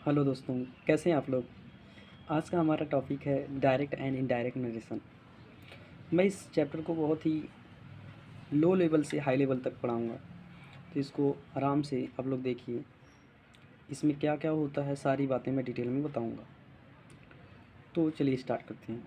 Hello दोस्तों, कैसे हैं आप लोग। आज का हमारा टॉपिक है डायरेक्ट एंड इनडायरेक्ट नरेशन। मैं इस चैप्टर को बहुत ही लो लेवल से हाई लेवल तक पढ़ाऊंगा, तो इसको आराम से आप लोग देखिए। इसमें क्या क्या होता है सारी बातें मैं डिटेल में बताऊंगा। तो चलिए स्टार्ट करते हैं।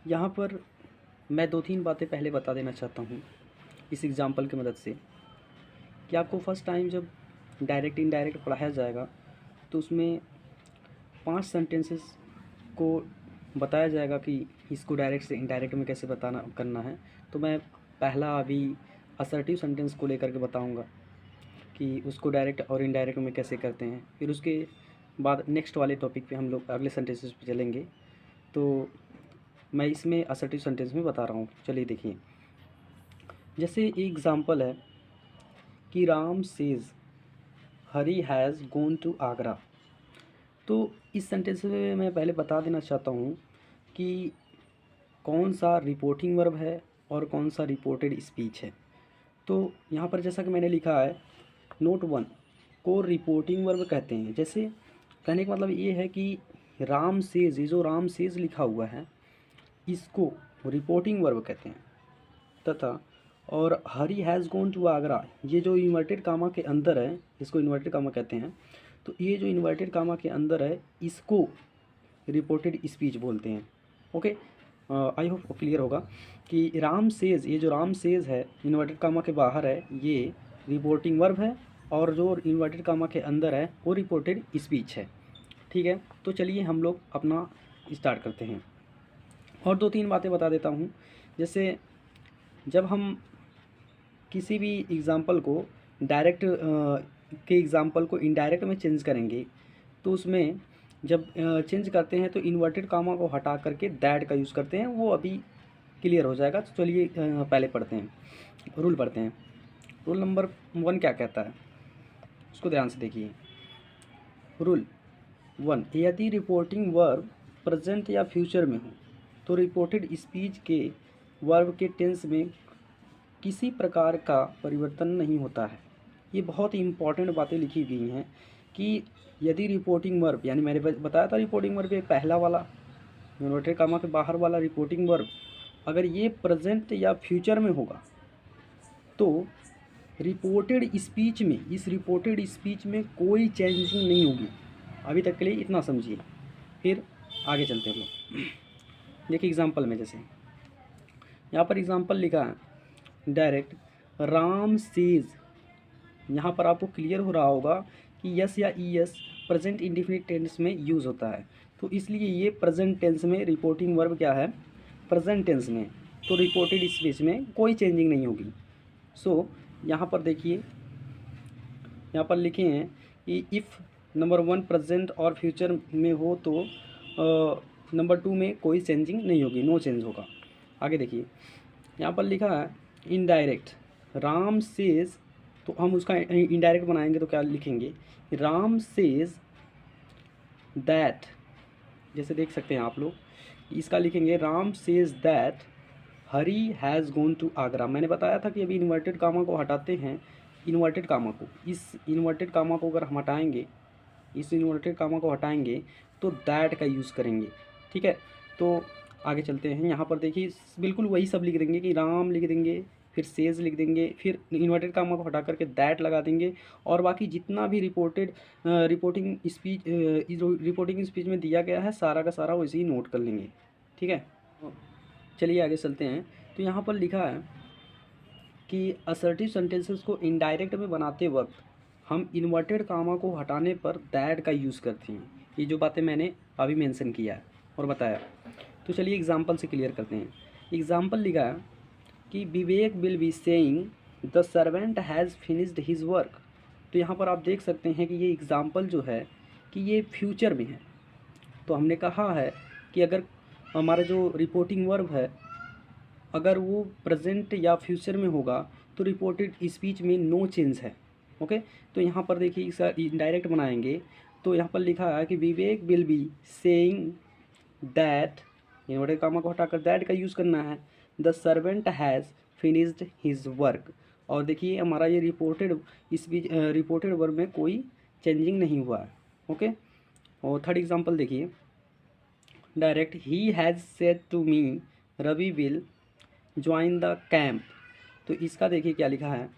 यहाँ पर मैं 2-3 बातें पहले बता देना चाहता हूँ इस एग्ज़ाम्पल की मदद से, कि आपको फर्स्ट टाइम जब डायरेक्ट इनडायरेक्ट पढ़ाया जाएगा तो उसमें 5 सेंटेंसेस को बताया जाएगा कि इसको डायरेक्ट से इनडायरेक्ट में कैसे बताना करना है। तो मैं पहला अभी असर्टिव सेंटेंस को लेकर के बताऊंगा कि उसको डायरेक्ट और इनडायरेक्ट में कैसे करते हैं। फिर उसके बाद नेक्स्ट वाले टॉपिक पे हम लोग अगले सेंटेंसेस पे चलेंगे। तो मैं इसमें असर्टिव सेंटेंस में बता रहा हूँ। चलिए देखिए, जैसे एक एग्ज़ाम्पल है कि Ram says Hari has gone to Agra. तो इस सेंटेंस में मैं पहले बता देना चाहता हूँ कि कौन सा रिपोर्टिंग वर्ब है और कौन सा रिपोर्टेड स्पीच है। तो यहाँ पर जैसा कि मैंने लिखा है, नोट 1 को रिपोर्टिंग वर्ब कहते हैं। जैसे कहने का मतलब ये है कि राम सेज, ये जो राम सेज लिखा हुआ है इसको रिपोर्टिंग वर्ब कहते हैं। तथा और हरी हैज़ गोन टू आगरा, ये जो इन्वर्टेड कामा के अंदर है इसको इन्वर्टेड कामा कहते हैं। तो ये जो इन्वर्टेड कामा के अंदर है इसको रिपोर्टेड स्पीच बोलते हैं। ओके, आई होप क्लियर होगा कि राम सेज, ये जो राम सेज है इन्वर्टेड कामा के बाहर है, ये रिपोर्टिंग वर्ब है, और जो इन्वर्टेड कामा के अंदर है वो रिपोर्टेड स्पीच है। ठीक है, तो चलिए हम लोग अपना स्टार्ट करते हैं। और 2-3 बातें बता देता हूँ। जैसे जब हम किसी भी एग्ज़ाम्पल को डायरेक्ट के एग्ज़ाम्पल को इनडायरेक्ट में चेंज करेंगे, तो उसमें जब चेंज करते हैं तो इन्वर्टेड कामा को हटा करके दैट का यूज़ करते हैं। वो अभी क्लियर हो जाएगा। तो चलिए पहले पढ़ते हैं, रूल पढ़ते हैं। रूल नंबर 1 क्या कहता है उसको ध्यान से देखिए। रूल 1, यदि रिपोर्टिंग वर्ब प्रेजेंट या फ्यूचर में हो तो रिपोर्टेड स्पीच के वर्ब के टेंस में किसी प्रकार का परिवर्तन नहीं होता है। ये बहुत ही इंपॉर्टेंट बातें लिखी गई हैं कि यदि रिपोर्टिंग वर्ब, यानी मैंने बताया था रिपोर्टिंग वर्ब ये पहला वाला इन्वर्टेड कामा के बाहर वाला रिपोर्टिंग वर्ब, अगर ये प्रेजेंट या फ्यूचर में होगा तो रिपोर्टेड स्पीच में, इस रिपोर्टेड स्पीच में कोई चेंजिंग नहीं होगी। अभी तक के लिए इतना समझिए, फिर आगे चलते हैं हम लोग। देखिए एग्जाम्पल में, जैसे यहाँ पर एग्जाम्पल लिखा है डायरेक्ट राम सेज। यहाँ पर आपको क्लियर हो रहा होगा कि यस या E S present indefinite tense में यूज़ होता है, तो इसलिए ये प्रेजेंट टेंस में रिपोर्टिंग वर्ब क्या है, प्रेजेंट टेंस में, तो रिपोर्टेड स्पीच में कोई चेंजिंग नहीं होगी। सो यहाँ पर देखिए, यहाँ पर लिखे हैं कि इफ़ नंबर 1 प्रेजेंट और फ्यूचर में हो तो नंबर 2 में कोई चेंजिंग नहीं होगी, नो चेंज होगा। आगे देखिए, यहाँ पर लिखा है इनडायरेक्ट राम सेज, तो हम उसका इनडायरेक्ट बनाएंगे तो क्या लिखेंगे, राम सेज दैट। जैसे देख सकते हैं आप लोग, इसका लिखेंगे Ram says that Hari has gone to Agra. मैंने बताया था कि अभी इन्वर्टेड कामा को हटाते हैं, इन्वर्टेड कामा को, इस इन्वर्टेड कामा को अगर हम हटाएंगे, इस इन्वर्टेड कामा को हटाएंगे तो दैट का यूज़ करेंगे। ठीक है, तो आगे चलते हैं। यहाँ पर देखिए बिल्कुल वही सब लिख देंगे कि राम लिख देंगे, फिर सेज लिख देंगे, फिर इन्वर्टेड कामा को हटा करके दैट लगा देंगे, और बाकी जितना भी रिपोर्टिंग स्पीच रिपोर्टिंग स्पीच में दिया गया है सारा का सारा वैसे ही नोट कर लेंगे। ठीक है, चलिए आगे चलते हैं। तो यहाँ पर लिखा है कि असर्टिव सेंटेंसेस को इनडायरेक्ट में बनाते वक्त हम इन्वर्टेड कामा को हटाने पर दैट का यूज़ करते हैं। ये जो बातें मैंने अभी मेंशन किया है और बताया। तो चलिए एग्जांपल से क्लियर करते हैं। एग्जांपल लिखा है कि Vivek will be saying the servant has finished his work. तो यहाँ पर आप देख सकते हैं कि ये एग्जांपल जो है कि ये फ्यूचर में है। तो हमने कहा है कि अगर हमारा जो रिपोर्टिंग वर्ब है अगर वो प्रेजेंट या फ्यूचर में होगा तो रिपोर्टेड स्पीच में नो चेंज है। ओके, तो यहाँ पर देखिए इसका इनडायरेक्ट बनाएंगे तो यहाँ पर लिखा है कि Vivek will be saying that, inverted comma को हटाकर दैट का यूज़ करना है, the servant has finished his work. और देखिए हमारा ये रिपोर्टेड स्पीच, रिपोर्टेड वर्ब में कोई चेंजिंग नहीं हुआ है। ओके। और थर्ड एग्जांपल देखिए, direct he has said to me Ravi will join the camp. तो इसका देखिए क्या लिखा है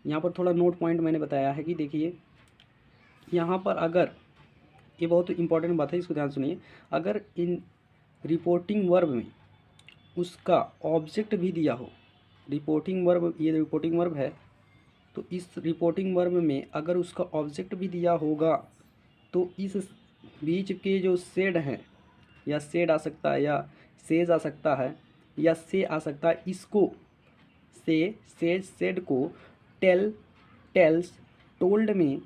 यहाँ पर, थोड़ा नोट पॉइंट मैंने बताया है कि देखिए यहाँ पर अगर, ये बहुत इंपॉर्टेंट बात है, इसको ध्यान सुनिए, अगर इन रिपोर्टिंग वर्ब में उसका ऑब्जेक्ट भी दिया हो, रिपोर्टिंग वर्ब, ये रिपोर्टिंग वर्ब है, तो इस रिपोर्टिंग वर्ब में अगर उसका ऑब्जेक्ट भी दिया होगा तो इस बीच के जो सेड हैं, या सेड आ सकता है, या सेज आ सकता है, या से आ सकता है, इसको से, सेज, सेड को टेल, टेल्स, टोल्ड में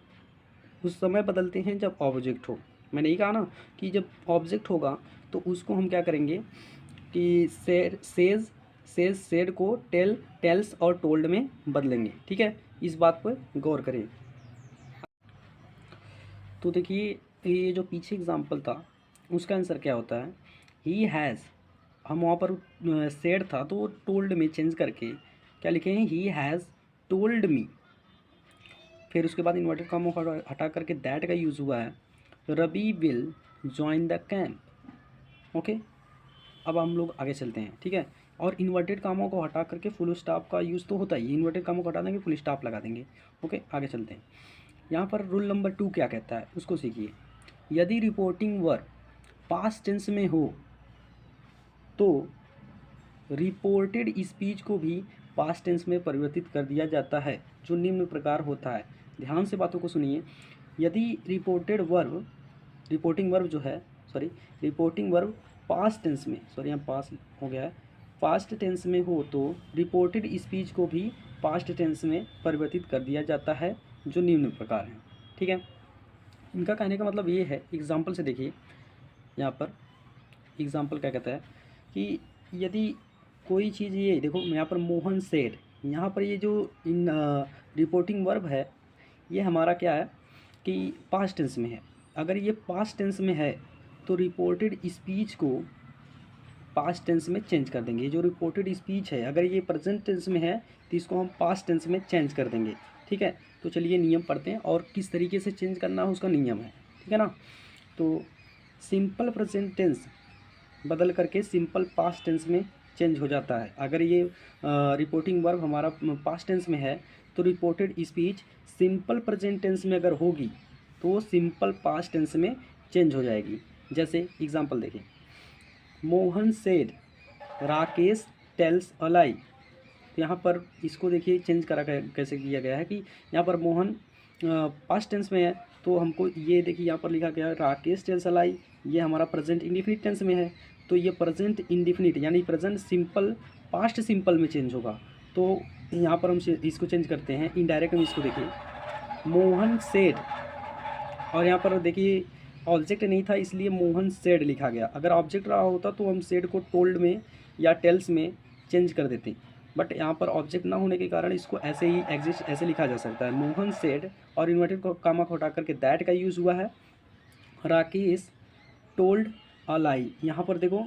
उस समय बदलते हैं जब ऑब्जेक्ट हो। मैंने ये कहा ना कि जब ऑब्जेक्ट होगा तो उसको हम क्या करेंगे कि सेज, सेज, सेड को टेल, टेल्स और टोल्ड में बदलेंगे। ठीक है, इस बात पर गौर करें। तो देखिए ये जो पीछे एग्जाम्पल था उसका आंसर क्या होता है, ही हैज़, हम वहाँ पर सेड था तो टोल्ड में चेंज करके क्या लिखे हैं, ही हैज़ टोल्ड मी। फिर उसके बाद इन्वर्टेड कॉमा हटा करके दैट का यूज़ हुआ है, Ravi will join the camp. Okay, अब हम लोग आगे चलते हैं। ठीक है, और इन्वर्टेड कामों को हटा करके फुल स्टॉप का यूज़ तो होता ही है, इन्वर्टेड कामों को हटा देंगे, फुल स्टॉप लगा देंगे। ओके, आगे चलते हैं। यहाँ पर रूल नंबर 2 क्या कहता है उसको सीखिए। यदि रिपोर्टिंग वर्ब पास्ट टेंस में हो तो रिपोर्टेड स्पीच को भी पास्ट टेंस में परिवर्तित कर दिया जाता है, जो निम्न प्रकार होता है। ध्यान से बातों को सुनिए। यदि रिपोर्टेड वर्ब, रिपोर्टिंग वर्ब जो है, sorry, reporting verb past tense में, सॉरी यहाँ पास हो गया है, पास्ट टेंस में हो तो रिपोर्टेड स्पीच को भी पास्ट टेंस में परिवर्तित कर दिया जाता है, जो निम्न प्रकार हैं। ठीक है, इनका कहने का मतलब ये है, एग्जाम्पल से देखिए। यहाँ पर एग्जाम्पल क्या कहता है कि यदि कोई चीज़, ये देखो यहाँ पर मोहन सेड, यहाँ पर ये जो इन रिपोर्टिंग वर्ब है ये हमारा क्या है कि पास्ट टेंस में है। अगर ये पास्ट टेंस में है तो रिपोर्टेड स्पीच को पास्ट टेंस में चेंज कर देंगे। जो रिपोर्टेड स्पीच है अगर ये प्रेजेंट टेंस में है तो इसको हम पास्ट टेंस में चेंज कर देंगे। ठीक है, तो चलिए नियम पढ़ते हैं और किस तरीके से चेंज करना है उसका नियम है। ठीक है ना, तो सिंपल प्रेजेंट टेंस बदल करके सिंपल पास्ट टेंस में चेंज हो जाता है। अगर ये रिपोर्टिंग वर्ब हमारा पास्ट टेंस में है तो reported speech simple present tense में अगर होगी तो सिंपल पास्ट टेंस में चेंज हो जाएगी। जैसे एग्जांपल देखिए, Mohan said Rakesh tells a lie. तो यहाँ पर इसको देखिए चेंज करा कैसे किया गया है कि यहाँ पर मोहन पास्ट टेंस में है तो हमको ये देखिए यहाँ पर लिखा गया है राकेश टेल्स अ लाई, ये हमारा प्रेजेंट इंडिफिनिट टेंस में है तो ये प्रेजेंट इंडिफिनिट यानी प्रेजेंट सिंपल पास्ट सिंपल में चेंज होगा। तो यहाँ पर हम इसको चेंज करते हैं इनडायरेक्ट में। इसको देखिए, मोहन सेड, और यहाँ पर देखिए ऑब्जेक्ट नहीं था इसलिए मोहन सेड लिखा गया। अगर ऑब्जेक्ट रहा होता तो हम सेड को टोल्ड में या टेल्स में चेंज कर देते, बट यहाँ पर ऑब्जेक्ट ना होने के कारण इसको ऐसे ही एग्जिस्ट ऐसे लिखा जा सकता है, मोहन सेड, और इन्वर्टेड कामा को हटा करके दैट का यूज़ हुआ है, राकेश टोल्ड अ लाई। यहाँ पर देखो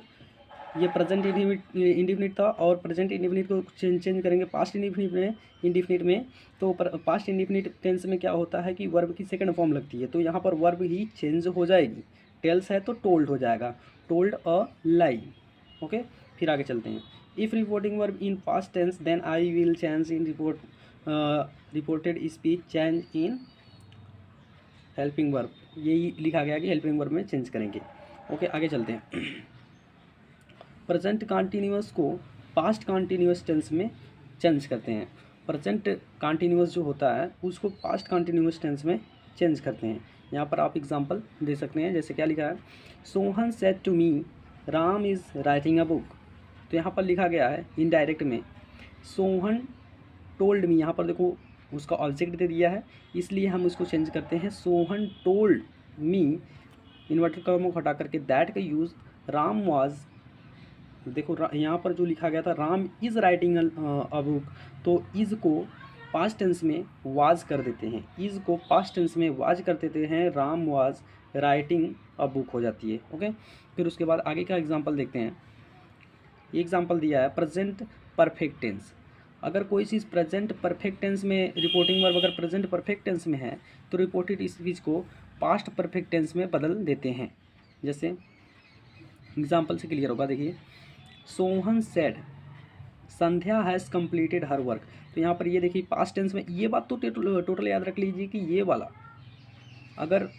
ये प्रेजेंट इंडिफिनिट था और प्रेजेंट इंडिफिनिट को चेंज करेंगे पास्ट इंडिफिनिट में तो पास्ट इंडिफिनिट टेंस में क्या होता है कि वर्ब की सेकंड फॉर्म लगती है, तो यहाँ पर वर्ब ही चेंज हो जाएगी। टेल्स है तो टोल्ड हो जाएगा, टोल्ड अ लाई। ओके, फिर आगे चलते हैं। If reporting verb in past tense then I will change in reported speech change in helping verb. यही लिखा गया कि हेल्पिंग वर्ब में चेंज करेंगे। ओके, आगे चलते हैं। प्रेजेंट कॉन्टीन्यूअस को पास्ट कॉन्टीन्यूअस टेंस में चेंज करते हैं। प्रेजेंट कॉन्टीन्यूअस जो होता है उसको पास्ट कॉन्टीन्यूअस टेंस में चेंज करते हैं। यहाँ पर आप एग्जांपल दे सकते हैं, जैसे क्या लिखा है, Sohan said to me Ram is writing a book. तो यहाँ पर लिखा गया है इनडायरेक्ट में, सोहन टोल्ड मी, यहाँ पर देखो उसका ऑब्जेक्ट दे दिया है इसलिए हम उसको चेंज करते हैं, Sohan told me, inverted comma को हटा करके दैट का यूज़, राम वाज, देखो यहाँ पर जो लिखा गया था Ram is writing a book, तो इज़ को पास्ट टेंस में वाज कर देते हैं, इज़ को पास्ट टेंस में वाज कर देते हैं, Ram was writing a book हो जाती है। ओके, फिर उसके बाद आगे का एग्जांपल देखते हैं। ये एग्जांपल दिया है प्रेजेंट परफेक्ट टेंस। अगर कोई चीज़ प्रेजेंट परफेक्ट टेंस में, रिपोर्टिंग वर्ब अगर प्रेजेंट परफेक्ट टेंस में है तो रिपोर्टेड स्पीच को पास्ट परफेक्ट टेंस में बदल देते हैं। जैसे एग्जाम्पल से क्लियर होगा, देखिए Sohan said Sandhya has completed her work. तो यहाँ पर ये देखिए पास्ट टेंस में, ये बात तो टोटल याद रख लीजिए कि ये वाला अगर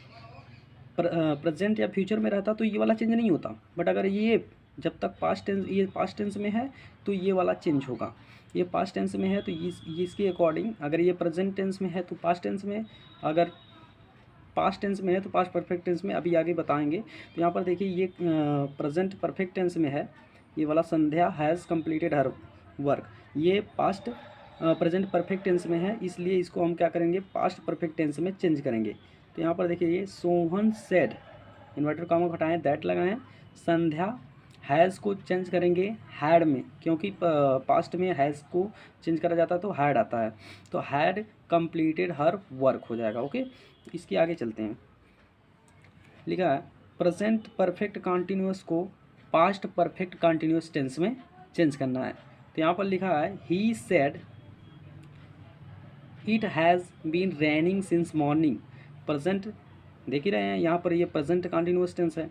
प्रेजेंट या फ्यूचर में रहता तो ये वाला चेंज नहीं होता, बट अगर ये जब तक पास्ट टेंस, ये पास्ट टेंस में है तो ये वाला चेंज होगा। ये पास्ट टेंस में है तो ये इसके अकॉर्डिंग, अगर ये प्रेजेंट टेंस में है तो पास्ट टेंस में, अगर पास्ट टेंस में है तो पास्ट परफेक्ट टेंस में, अभी आगे बताएंगे। तो यहाँ पर देखिए ये प्रेजेंट परफेक्ट टेंस में है, ये वाला संध्या हैज़ कंप्लीटेड हर वर्क, ये पास्ट प्रेजेंट परफेक्ट टेंस में है, इसलिए इसको हम क्या करेंगे, पास्ट परफेक्ट टेंस में चेंज करेंगे। तो यहाँ पर देखिए ये सोहन सेड, इन्वर्टर कॉमा हटाएं, दैट लगाएं, संध्या हैज़ को चेंज करेंगे हैड में, क्योंकि पास्ट में हैज़ को चेंज करा जाता है तो हैड आता है, तो हैड कंप्लीटेड हर वर्क हो जाएगा। ओके, इसके आगे चलते हैं। लिखा है प्रेजेंट परफेक्ट कंटिन्यूअस को पास्ट परफेक्ट कंटिन्यूअस टेंस में चेंज करना है। तो यहाँ पर लिखा है he said it has been raining since morning. Present देख ही रहे हैं, यहाँ पर ये प्रेजेंट कंटिन्यूअस टेंस है,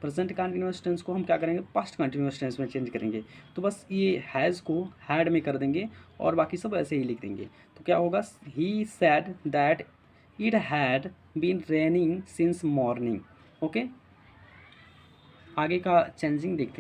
प्रेजेंट कंटिन्यूअस टेंस को हम क्या करेंगे, पास्ट कंटिन्यूअस टेंस में चेंज करेंगे। तो बस ये हैज़ को हैड में कर देंगे और बाकी सब ऐसे ही लिख देंगे। तो क्या होगा, he said that it had been raining since morning. Okay, आगे का चेंजिंग देखते हैं।